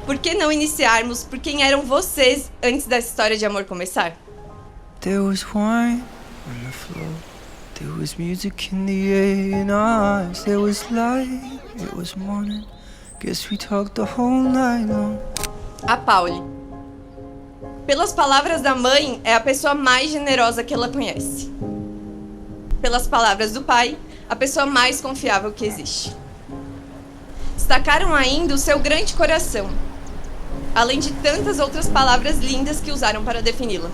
Por que não iniciarmos por quem eram vocês antes dessa história de amor começar? There was wine on the floor. There was music in the air in our eyes. There was light, it was morning. Guess we talked the whole night long. A Pauli. Pelas palavras da mãe, é a pessoa mais generosa que ela conhece. Pelas palavras do pai, a pessoa mais confiável que existe. Destacaram ainda o seu grande coração, além de tantas outras palavras lindas que usaram para defini-la.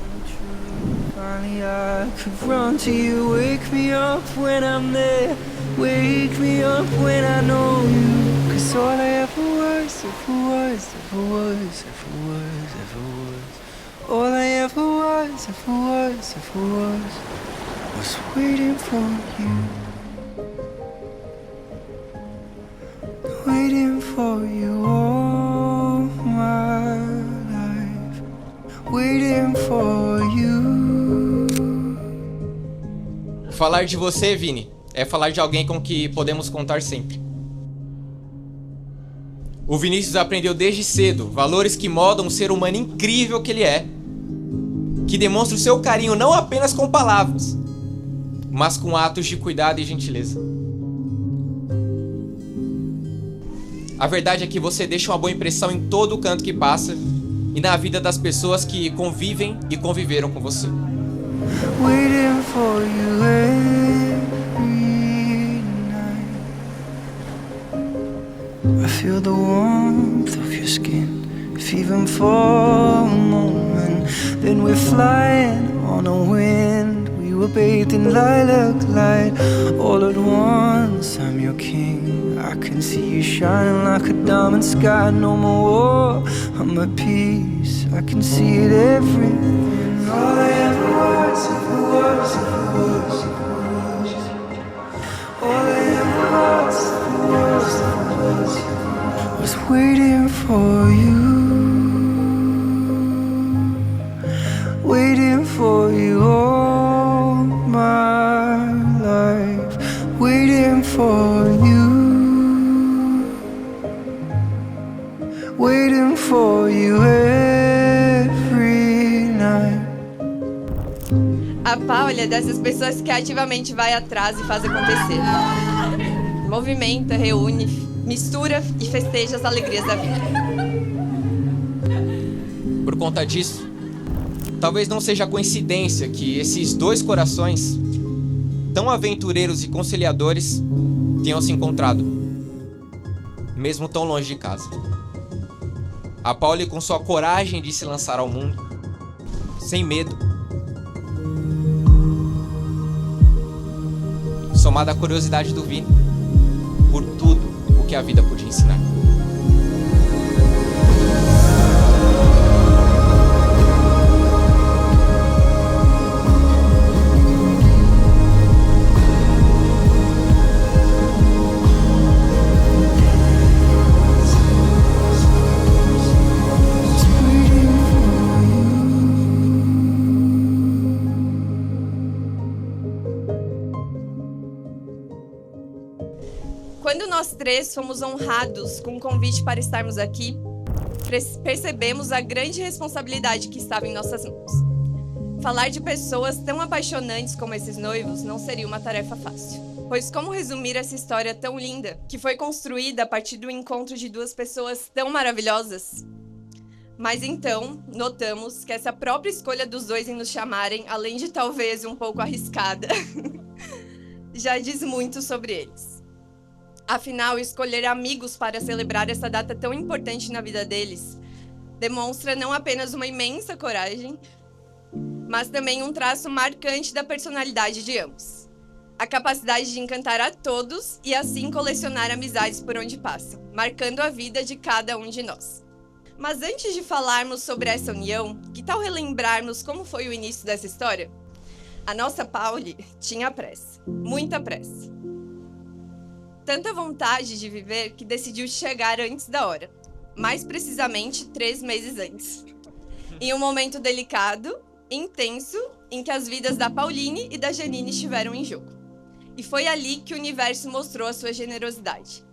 Finally I could run to you. Wake me up when I'm there. Wake me up when I know you. 'Cause all I ever was, ever was, ever was, ever was, ever was. All I ever was, ever was, ever was waiting for you. Waiting for you all my life. Waiting for you. Falar de você, Vini, é falar de alguém com que podemos contar sempre. O Vinícius aprendeu desde cedo valores que moldam o ser humano incrível que ele é, que demonstra o seu carinho não apenas com palavras, mas com atos de cuidado e gentileza. A verdade é que você deixa uma boa impressão em todo o canto que passa e na vida das pessoas que convivem e conviveram com você. Waiting for you every night. I feel the warmth of your skin, if even for a moment. Then we're flying on a wind. We were bathed in lilac light. All at once I'm your king. I can see you shining like a diamond sky. No more war, I'm at peace. I can see it everywhere. All I ever was, ever was, ever was, ever was. All I ever was, ever was, ever was waiting for you. Waiting for you all my life. Waiting for you. Waiting for you every night. A Pauli é dessas pessoas que ativamente vai atrás e faz acontecer. Movimenta, reúne, mistura e festeja as alegrias da vida. Por conta disso, talvez não seja coincidência que esses dois corações, tão aventureiros e conciliadores, tenham se encontrado, mesmo tão longe de casa. A Pauli, com sua coragem de se lançar ao mundo, sem medo, somada à curiosidade do Vini, por tudo o que a vida podia ensinar. Quando nós três fomos honrados com o convite para estarmos aqui, percebemos a grande responsabilidade que estava em nossas mãos. Falar de pessoas tão apaixonantes como esses noivos não seria uma tarefa fácil. Pois como resumir essa história tão linda, que foi construída a partir do encontro de duas pessoas tão maravilhosas? Mas então, notamos que essa própria escolha dos dois em nos chamarem, além de talvez um pouco arriscada, já diz muito sobre eles. Afinal, escolher amigos para celebrar essa data tão importante na vida deles demonstra não apenas uma imensa coragem, mas também um traço marcante da personalidade de ambos. A capacidade de encantar a todos e assim colecionar amizades por onde passam, marcando a vida de cada um de nós. Mas antes de falarmos sobre essa união, que tal relembrarmos como foi o início dessa história? A nossa Pauli tinha pressa, muita pressa. Tanta vontade de viver que decidiu chegar antes da hora. Mais precisamente, 3 meses antes. Em um momento delicado, intenso, em que as vidas da Pauline e da Janine estiveram em jogo. E foi ali que o universo mostrou a sua generosidade,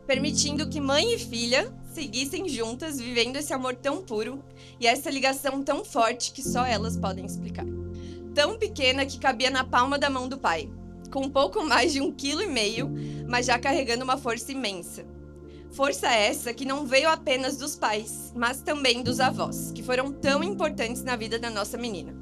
permitindo que mãe e filha seguissem juntas, vivendo esse amor tão puro e essa ligação tão forte que só elas podem explicar. Tão pequena que cabia na palma da mão do pai, com um pouco mais de 1,5 kg, mas já carregando uma força imensa. Força essa que não veio apenas dos pais, mas também dos avós, que foram tão importantes na vida da nossa menina.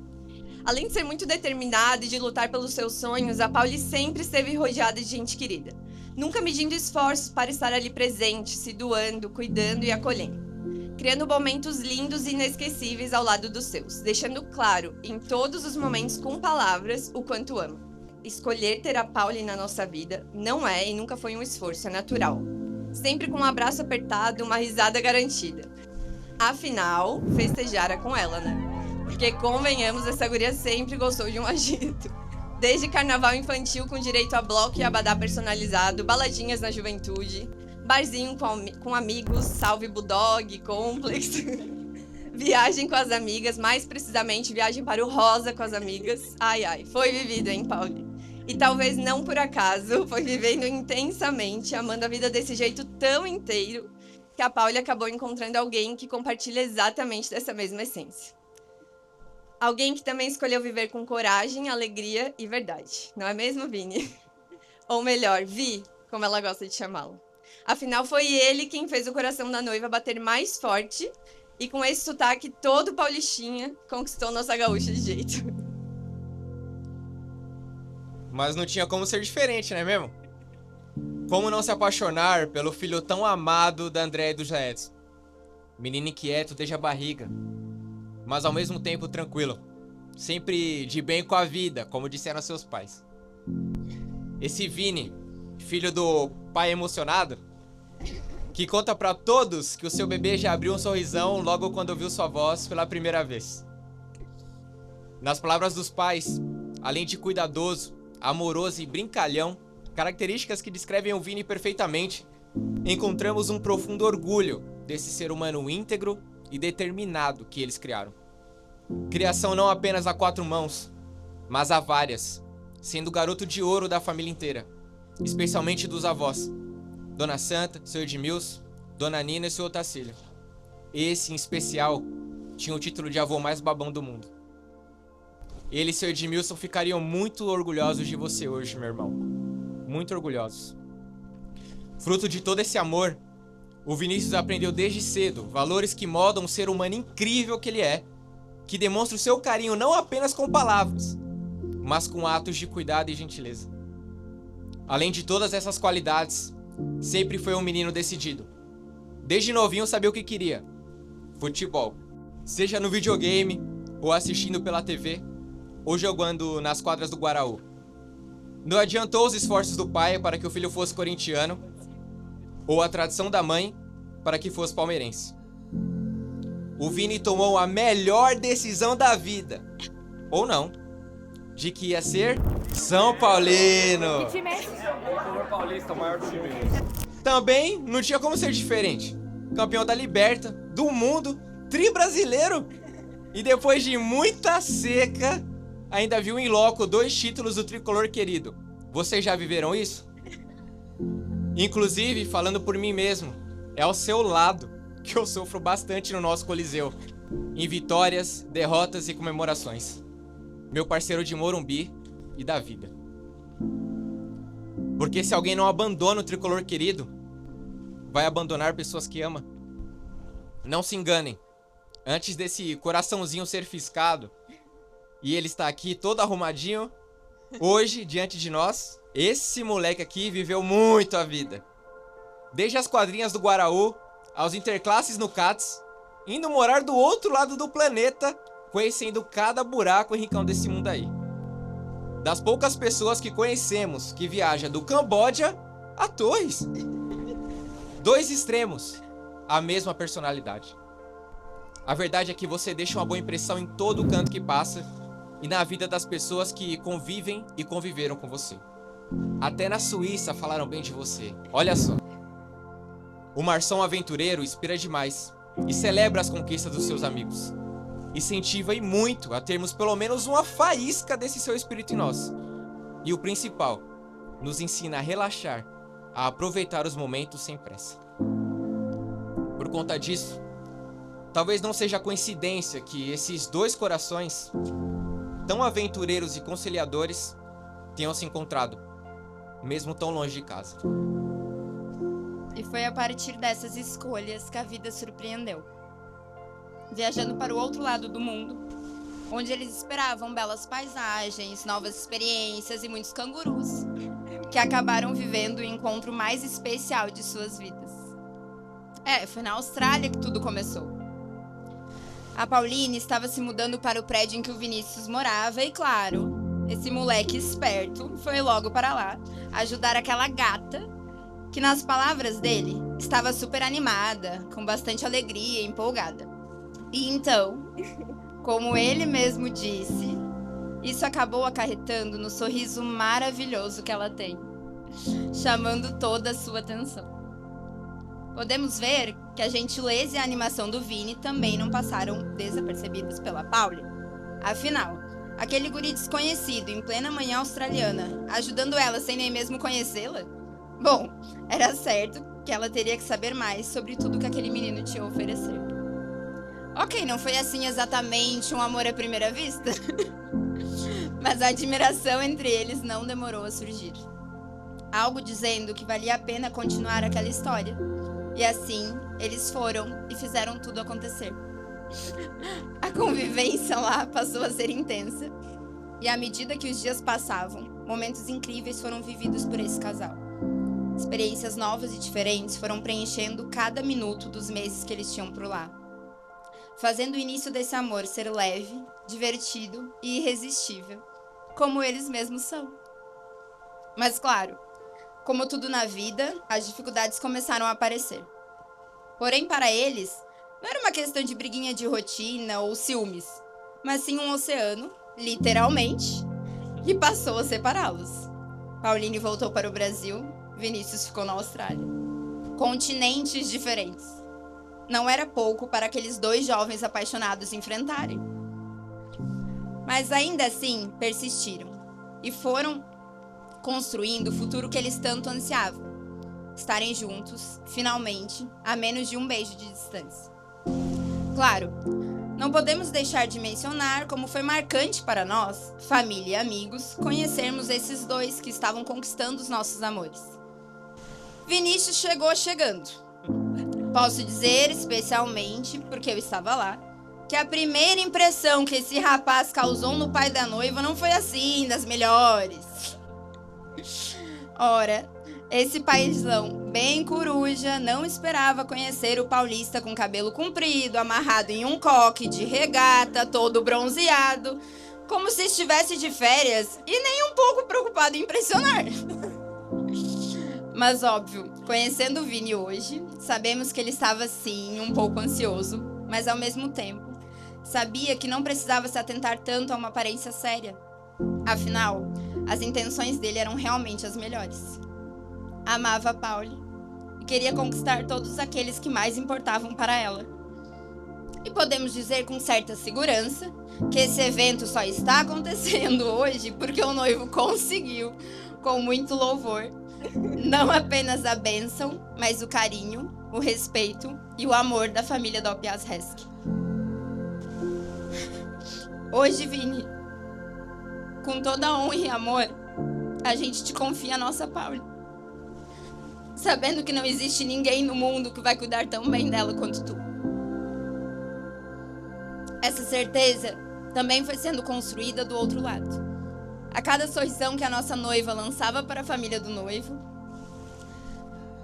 Além de ser muito determinada e de lutar pelos seus sonhos, a Pauli sempre esteve rodeada de gente querida, nunca medindo esforços para estar ali presente, se doando, cuidando e acolhendo, criando momentos lindos e inesquecíveis ao lado dos seus, deixando claro, em todos os momentos com palavras, o quanto ama. Escolher ter a Pauli na nossa vida não é e nunca foi um esforço, é natural. Sempre com um abraço apertado, uma risada garantida. Afinal, festejar é com ela, né? Porque, convenhamos, essa guria sempre gostou de um agito. Desde carnaval infantil com direito a bloco e abadá personalizado, baladinhas na juventude, barzinho com amigos, salve Bulldog, Complex, viagem com as amigas, mais precisamente viagem para o Rosa com as amigas. Ai, ai, foi vivido, hein, Pauli? E talvez não por acaso, foi vivendo intensamente, amando a vida desse jeito tão inteiro, que a Pauli acabou encontrando alguém que compartilha exatamente dessa mesma essência. Alguém que também escolheu viver com coragem, alegria e verdade. Não é mesmo, Vini? Ou melhor, Vi, como ela gosta de chamá-lo. Afinal, foi ele quem fez o coração da noiva bater mais forte e com esse sotaque todo paulistinha, conquistou nossa gaúcha de jeito. Mas não tinha como ser diferente, não é mesmo? Como não se apaixonar pelo filho tão amado da Andréia e do Jaedson? Menino inquieto desde a barriga, mas ao mesmo tempo tranquilo. Sempre de bem com a vida, como disseram seus pais. Esse Vini, filho do pai emocionado, que conta pra todos que o seu bebê já abriu um sorrisão logo quando ouviu sua voz pela primeira vez. Nas palavras dos pais, além de cuidadoso, amoroso e brincalhão, características que descrevem o Vini perfeitamente, encontramos um profundo orgulho desse ser humano íntegro e determinado que eles criaram. Criação não apenas a 4 mãos, mas a várias, sendo o garoto de ouro da família inteira, especialmente dos avós, Dona Santa, seu Edmilson, Dona Nina e seu Otacílio. Esse, em especial, tinha o título de avô mais babão do mundo. Ele e seu Edmilson ficariam muito orgulhosos de você hoje, meu irmão. Muito orgulhosos. Fruto de todo esse amor, o Vinícius aprendeu desde cedo valores que moldam o ser humano incrível que ele é, que demonstra o seu carinho não apenas com palavras, mas com atos de cuidado e gentileza. Além de todas essas qualidades, sempre foi um menino decidido. Desde novinho sabia o que queria: futebol. Seja no videogame, ou assistindo pela TV, ou jogando nas quadras do Guaraú. Não adiantou os esforços do pai para que o filho fosse corintiano, ou a tradição da mãe para que fosse palmeirense. O Vini tomou a melhor decisão da vida, ou não, de que ia ser São Paulino. Que time é esse? O Paulista, o maior time. Também não tinha como ser diferente. Campeão da Liberta, do mundo, tri-brasileiro. E depois de muita seca, ainda viu em loco 2 títulos do tricolor querido. Vocês já viveram isso? Inclusive, falando por mim mesmo, é ao seu lado que eu sofro bastante no nosso Coliseu, em vitórias, derrotas e comemorações. Meu parceiro de Morumbi e da vida. Porque se alguém não abandona o tricolor querido, vai abandonar pessoas que ama. Não se enganem. Antes desse coraçãozinho ser fiscado, e ele está aqui todo arrumadinho, hoje, diante de nós, esse moleque aqui viveu muito a vida. Desde as quadrinhas do Guaraú, aos interclasses no Cats, indo morar do outro lado do planeta, conhecendo cada buraco e rincão desse mundo aí. Das poucas pessoas que conhecemos que viaja do Camboja a Torres. 2 extremos, a mesma personalidade. A verdade é que você deixa uma boa impressão em todo o canto que passa e na vida das pessoas que convivem e conviveram com você. Até na Suíça falaram bem de você. Olha só. O Marção aventureiro inspira demais e celebra as conquistas dos seus amigos. Incentiva e muito a termos pelo menos uma faísca desse seu espírito em nós. E o principal, nos ensina a relaxar, a aproveitar os momentos sem pressa. Por conta disso, talvez não seja coincidência que esses dois corações, tão aventureiros e conciliadores, tenham se encontrado, mesmo tão longe de casa. E foi a partir dessas escolhas que a vida surpreendeu. Viajando para o outro lado do mundo, onde eles esperavam belas paisagens, novas experiências e muitos cangurus, que acabaram vivendo o encontro mais especial de suas vidas. Foi na Austrália que tudo começou. A Pauline estava se mudando para o prédio em que o Vinícius morava e, claro, esse moleque esperto foi logo para lá ajudar aquela gata que, nas palavras dele, estava super animada, com bastante alegria e empolgada. E então, como ele mesmo disse, isso acabou acarretando no sorriso maravilhoso que ela tem, chamando toda a sua atenção. Podemos ver que a gentileza e a animação do Vini também não passaram desapercebidas pela Pauli. Afinal, aquele guri desconhecido em plena manhã australiana, ajudando ela sem nem mesmo conhecê-la? Bom, era certo que ela teria que saber mais sobre tudo que aquele menino tinha a oferecer. Ok, não foi assim exatamente um amor à primeira vista, mas a admiração entre eles não demorou a surgir. Algo dizendo que valia a pena continuar aquela história. E assim, eles foram e fizeram tudo acontecer. A convivência lá passou a ser intensa. E à medida que os dias passavam, momentos incríveis foram vividos por esse casal. Experiências novas e diferentes foram preenchendo cada minuto dos meses que eles tinham por lá, fazendo o início desse amor ser leve, divertido e irresistível, como eles mesmos são. Mas claro, como tudo na vida, as dificuldades começaram a aparecer. Porém, para eles, não era uma questão de briguinha de rotina ou ciúmes, mas sim um oceano, literalmente, que passou a separá-los. Pauline voltou para o Brasil, Vinícius ficou na Austrália. Continentes diferentes. Não era pouco para aqueles dois jovens apaixonados enfrentarem. Mas ainda assim, persistiram e foram construindo o futuro que eles tanto ansiavam. Estarem juntos, finalmente, a menos de um beijo de distância. Claro, não podemos deixar de mencionar como foi marcante para nós, família e amigos, conhecermos esses dois que estavam conquistando os nossos amores. Vinícius chegou chegando. Posso dizer, especialmente porque eu estava lá, que a primeira impressão que esse rapaz causou no pai da noiva não foi assim, das melhores. Ora, esse paizão bem coruja não esperava conhecer o paulista com cabelo comprido, amarrado em um coque de regata, todo bronzeado, como se estivesse de férias e nem um pouco preocupado em impressionar. Mas óbvio, conhecendo o Vini hoje, sabemos que ele estava sim um pouco ansioso, mas ao mesmo tempo, sabia que não precisava se atentar tanto a uma aparência séria. Afinal, as intenções dele eram realmente as melhores. Amava a Pauli e queria conquistar todos aqueles que mais importavam para ela. E podemos dizer com certa segurança que esse evento só está acontecendo hoje porque o noivo conseguiu, com muito louvor, não apenas a bênção, mas o carinho, o respeito e o amor da família Dopias Resk. Hoje, Vini, com toda a honra e amor, a gente te confia a nossa Pauli, sabendo que não existe ninguém no mundo que vai cuidar tão bem dela quanto tu. Essa certeza também foi sendo construída do outro lado. A cada sorrisão que a nossa noiva lançava para a família do noivo,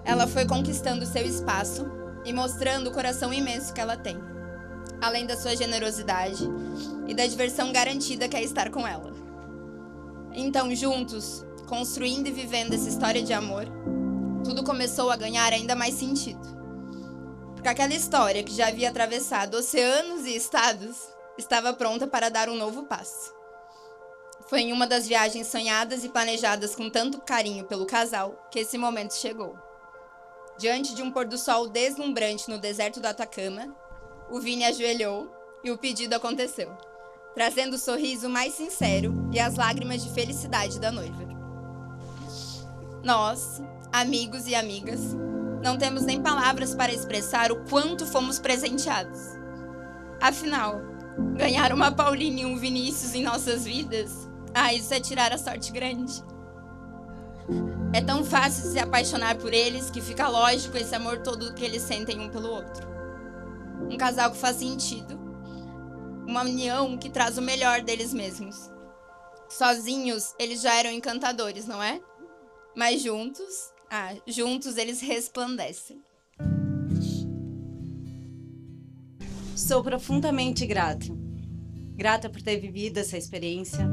ela foi conquistando seu espaço e mostrando o coração imenso que ela tem, além da sua generosidade e da diversão garantida que é estar com ela. Então, juntos, construindo e vivendo essa história de amor, tudo começou a ganhar ainda mais sentido. Porque aquela história que já havia atravessado oceanos e estados estava pronta para dar um novo passo. Foi em uma das viagens sonhadas e planejadas com tanto carinho pelo casal que esse momento chegou. Diante de um pôr do sol deslumbrante no deserto do Atacama, o Vini ajoelhou e o pedido aconteceu, trazendo o sorriso mais sincero e as lágrimas de felicidade da noiva. Nós, amigos e amigas, Não temos nem palavras para expressar o quanto fomos presenteados. Afinal, ganhar uma Paulina e um Vinícius em nossas vidas, isso é tirar a sorte grande. É tão fácil se apaixonar por eles que fica lógico esse amor todo que eles sentem um pelo outro. Um casal que faz sentido. Uma união que traz o melhor deles mesmos. Sozinhos, eles já eram encantadores, não é? Mas juntos eles resplandecem. Sou profundamente grata. Grata por ter vivido essa experiência,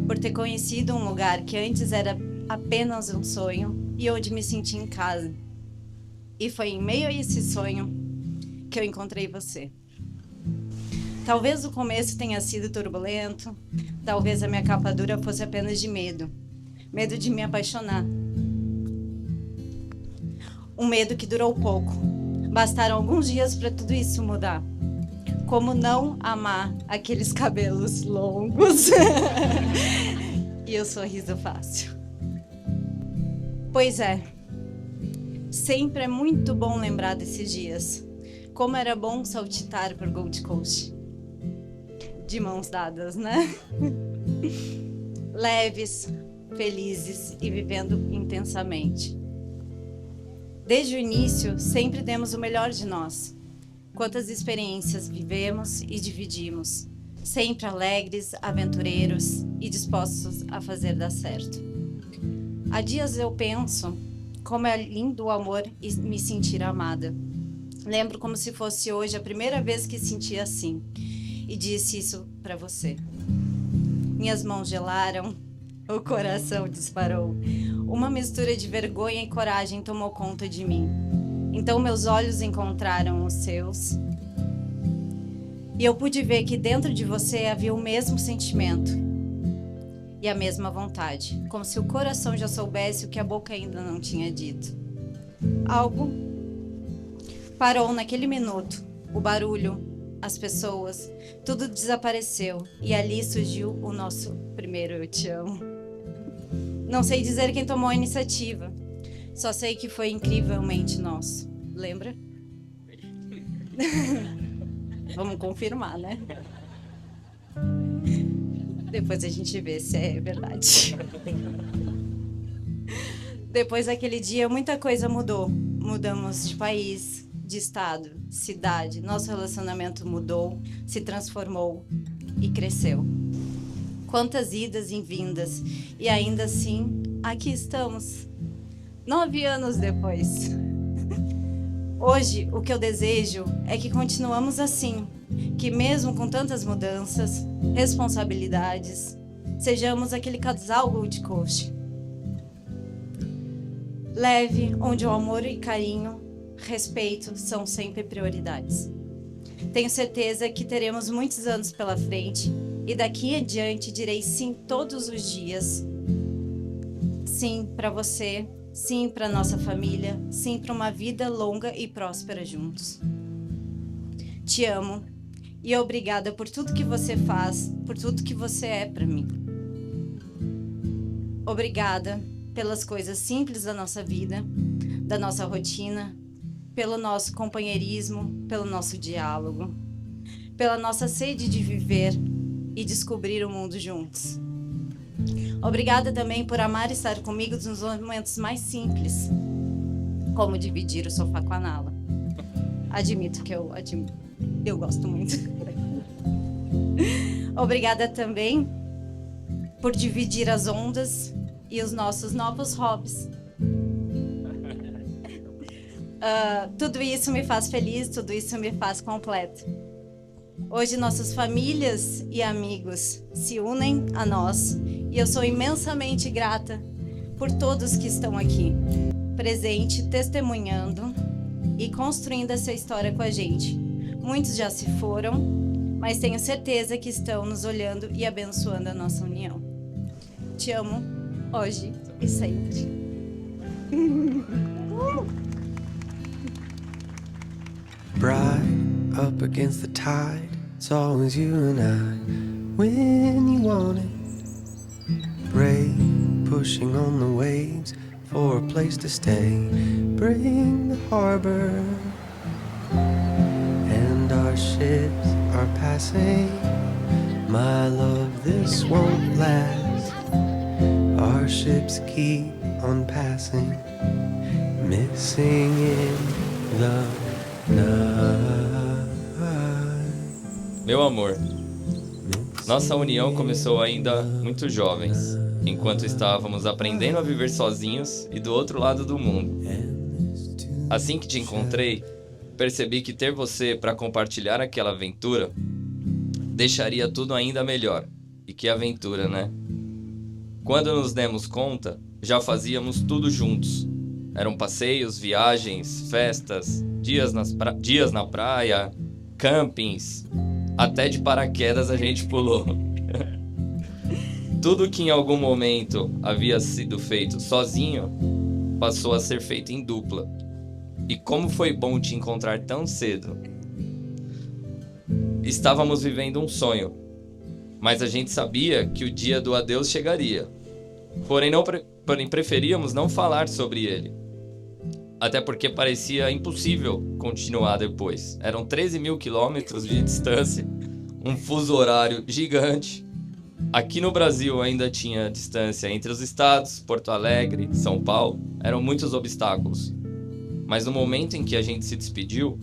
por ter conhecido um lugar que antes era apenas um sonho e onde me senti em casa. E foi em meio a esse sonho que eu encontrei você. Talvez o começo tenha sido turbulento, talvez a minha capa dura fosse apenas de medo. Medo de me apaixonar. Um medo que durou pouco. Bastaram alguns dias para tudo isso mudar. Como não amar aqueles cabelos longos e o sorriso fácil. Pois é, sempre é muito bom lembrar desses dias. Como era bom saltitar por Gold Coast. De mãos dadas, né? Leves, felizes e vivendo intensamente. Desde o início, sempre demos o melhor de nós. Quantas experiências vivemos e dividimos. Sempre alegres, aventureiros e dispostos a fazer dar certo. Há dias eu penso como é lindo o amor e me sentir amada. Lembro como se fosse hoje a primeira vez que senti assim. E disse isso para você. Minhas mãos gelaram, o coração disparou. Uma mistura de vergonha e coragem tomou conta de mim. Então meus olhos encontraram os seus. E eu pude ver que dentro de você havia o mesmo sentimento. E a mesma vontade. Como se o coração já soubesse o que a boca ainda não tinha dito. Algo parou naquele minuto. O barulho, as pessoas, tudo desapareceu. E ali surgiu o nosso primeiro eu te amo. Não sei dizer quem tomou a iniciativa. Só sei que foi incrivelmente nosso. Lembra? Vamos confirmar, né? Depois a gente vê se é verdade. Depois daquele dia, muita coisa mudou. Mudamos de país, de estado, cidade. Nosso relacionamento mudou, se transformou e cresceu. Quantas idas e vindas. E ainda assim, aqui estamos. 9 anos depois. Hoje, o que eu desejo é que continuamos assim. Que mesmo com tantas mudanças, responsabilidades, sejamos aquele casal Gold Coast. Leve, onde o amor e carinho, respeito são sempre prioridades. Tenho certeza que teremos muitos anos pela frente e daqui em diante direi sim todos os dias. Sim para você, sim para nossa família, sim para uma vida longa e próspera juntos. Te amo e obrigada por tudo que você faz, por tudo que você é para mim. Obrigada pelas coisas simples da nossa vida, da nossa rotina, pelo nosso companheirismo, pelo nosso diálogo, pela nossa sede de viver e descobrir o mundo juntos. Obrigada também por amar estar comigo nos momentos mais simples, como dividir o sofá com a Nala. Admito que eu gosto muito. Obrigada também por dividir as ondas e os nossos novos hobbies. Tudo isso me faz feliz, tudo isso me faz completo. Hoje nossas famílias e amigos se unem a nós e eu sou imensamente grata por todos que estão aqui, presente, testemunhando e construindo essa história com a gente. Muitos já se foram, mas tenho certeza que estão nos olhando e abençoando a nossa união. Te amo hoje e sempre. Bright up against the tide, it's always you and I. When you want it, brave, pushing on the waves, for a place to stay. Bring the harbor, and our ships are passing. My love, this won't last. Our ships keep on passing, missing in the night. Meu amor, nossa união começou ainda muito jovens, enquanto estávamos aprendendo a viver sozinhos e do outro lado do mundo. Assim que te encontrei, percebi que ter você para compartilhar aquela aventura deixaria tudo ainda melhor. E que aventura, né? Quando nos demos conta, já fazíamos tudo juntos. Eram passeios, viagens, festas, dias na praia, campings, até de paraquedas a gente pulou. Tudo que em algum momento havia sido feito sozinho, passou a ser feito em dupla. E como foi bom te encontrar tão cedo. Estávamos vivendo um sonho, mas a gente sabia que o dia do adeus chegaria. Porém preferíamos não falar sobre ele. Até porque parecia impossível continuar depois. Eram 13 mil quilômetros de distância, um fuso horário gigante. Aqui no Brasil ainda tinha distância entre os estados, Porto Alegre, São Paulo. Eram muitos obstáculos. Mas no momento em que a gente se despediu,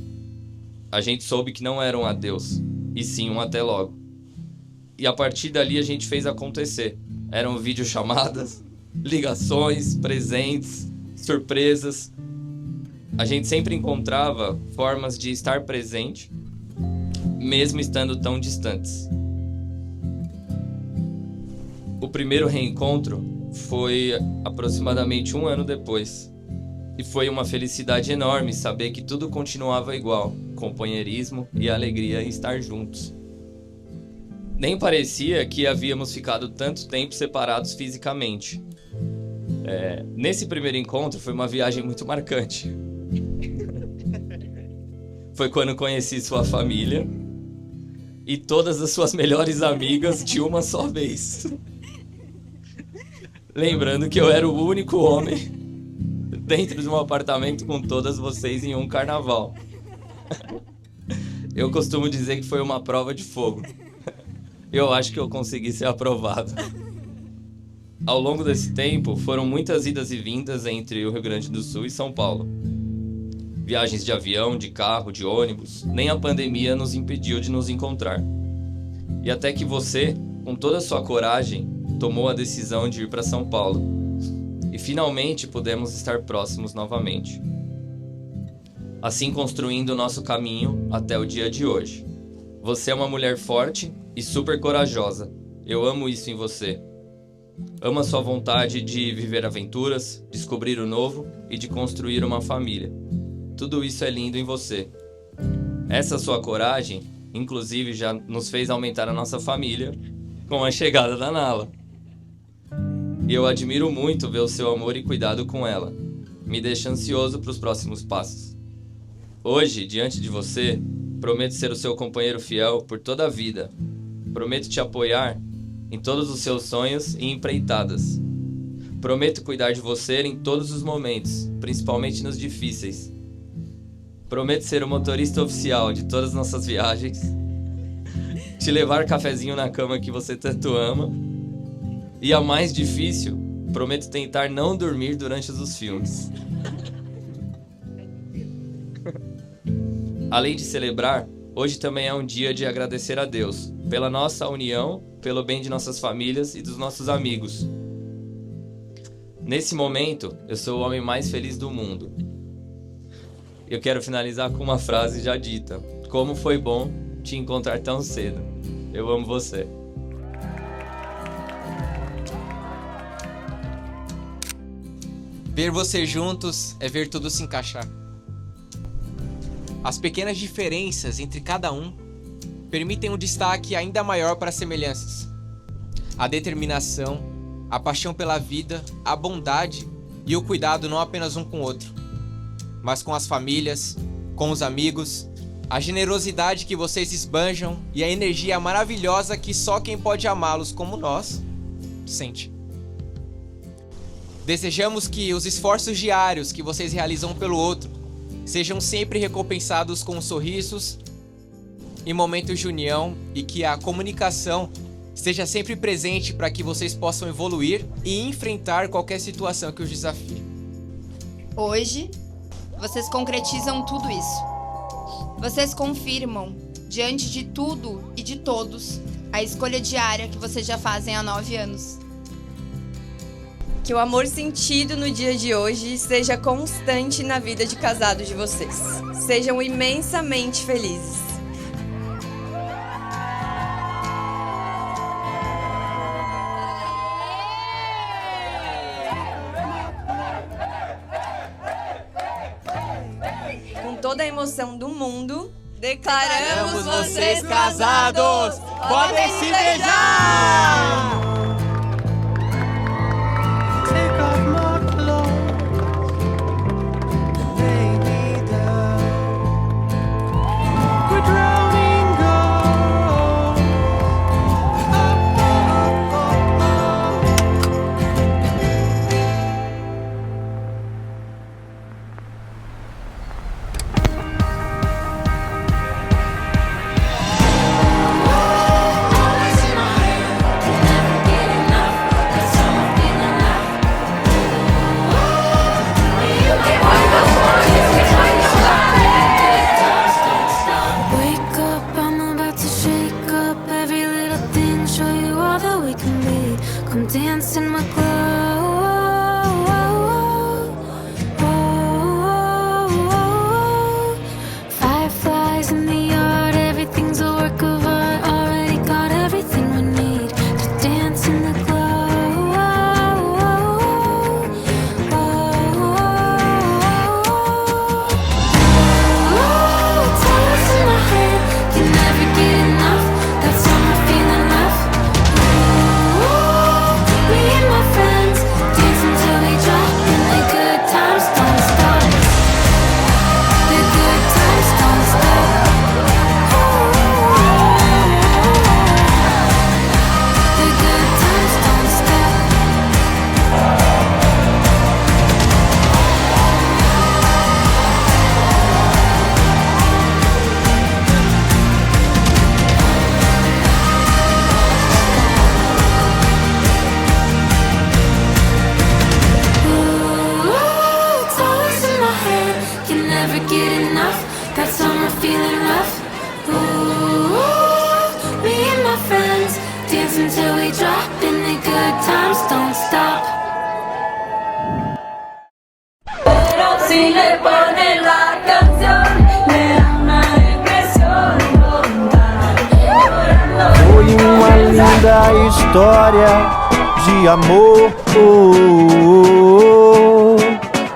a gente soube que não era um adeus, e sim um até logo. E a partir dali a gente fez acontecer. Eram videochamadas, ligações, presentes, surpresas. A gente sempre encontrava formas de estar presente, mesmo estando tão distantes. O primeiro reencontro foi aproximadamente 1 ano depois. E foi uma felicidade enorme saber que tudo continuava igual, companheirismo e alegria em estar juntos. Nem parecia que havíamos ficado tanto tempo separados fisicamente. Nesse primeiro encontro foi uma viagem muito marcante. Foi quando conheci sua família e todas as suas melhores amigas de uma só vez. Lembrando que eu era o único homem dentro de um apartamento com todas vocês em um carnaval. Eu costumo dizer que foi uma prova de fogo. Eu acho que eu consegui ser aprovado. Ao longo desse tempo, foram muitas idas e vindas entre o Rio Grande do Sul e São Paulo. Viagens de avião, de carro, de ônibus, nem a pandemia nos impediu de nos encontrar. E até que você, com toda a sua coragem, tomou a decisão de ir para São Paulo. E finalmente pudemos estar próximos novamente. Assim construindo o nosso caminho até o dia de hoje. Você é uma mulher forte e super corajosa. Eu amo isso em você. Amo a sua vontade de viver aventuras, descobrir o novo e de construir uma família. Tudo isso é lindo em você. Essa sua coragem, inclusive, já nos fez aumentar a nossa família com a chegada da Nala. E eu admiro muito ver o seu amor e cuidado com ela. Me deixa ansioso para os próximos passos. Hoje, diante de você, prometo ser o seu companheiro fiel por toda a vida. Prometo te apoiar em todos os seus sonhos e empreitadas. Prometo cuidar de você em todos os momentos, principalmente nos difíceis. Prometo ser o motorista oficial de todas as nossas viagens. Te levar cafezinho na cama que você tanto ama. E a mais difícil, prometo tentar não dormir durante os filmes. Além de celebrar, hoje também é um dia de agradecer a Deus pela nossa união, pelo bem de nossas famílias e dos nossos amigos. Nesse momento, eu sou o homem mais feliz do mundo. Eu quero finalizar com uma frase já dita. Como foi bom te encontrar tão cedo. Eu amo você. Ver vocês juntos é ver tudo se encaixar. As pequenas diferenças entre cada um permitem um destaque ainda maior para as semelhanças. A determinação, a paixão pela vida, a bondade e o cuidado não apenas um com o outro, mas com as famílias, com os amigos, a generosidade que vocês esbanjam e a energia maravilhosa que só quem pode amá-los como nós sente. Desejamos que os esforços diários que vocês realizam um pelo outro sejam sempre recompensados com sorrisos e momentos de união, e que a comunicação esteja sempre presente para que vocês possam evoluir e enfrentar qualquer situação que os desafie. Hoje, vocês concretizam tudo isso. Vocês confirmam, diante de tudo e de todos, a escolha diária que vocês já fazem há 9 anos. Que o amor sentido no dia de hoje seja constante na vida de casado de vocês. Sejam imensamente felizes. Com toda a emoção do mundo, declaramos vocês casados! Podem se beijar! Take off my clothes, lay me down. We're drowning gold. Oh, oh, oh, Wake up, I'm about to shake up every little thing, show you all that we can be. Come dance in my glow. Fireflies in the yard, everything's a work of art. Already got everything we need to dance in the glow. Toes in my head, can never get enough. That summer feeling left. Me and my friends dance until we drop, and the good times don't stop. The good times don't stop. The good times don't stop. Toes in my head, can never get enough. That summer feeling rough. Me and my friends dance until we drop, and the good times don't stop. Pero si le ponen la canción, le da una depresión total. Foi uma linda história de amor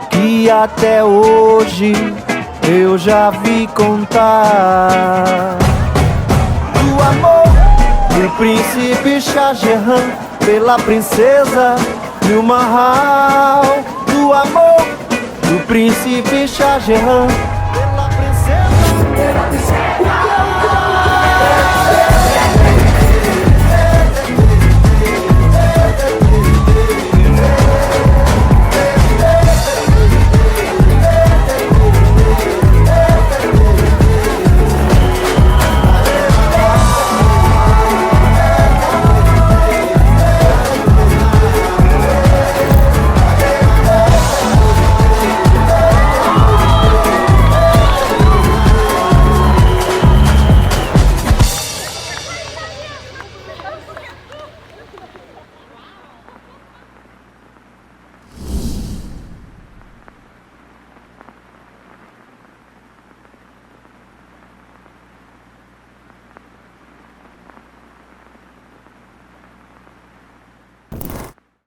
que até hoje eu já vi contar. Do amor do príncipe Shah Jahan pela princesa Nilmahal. Do amor do príncipe Shah Jahan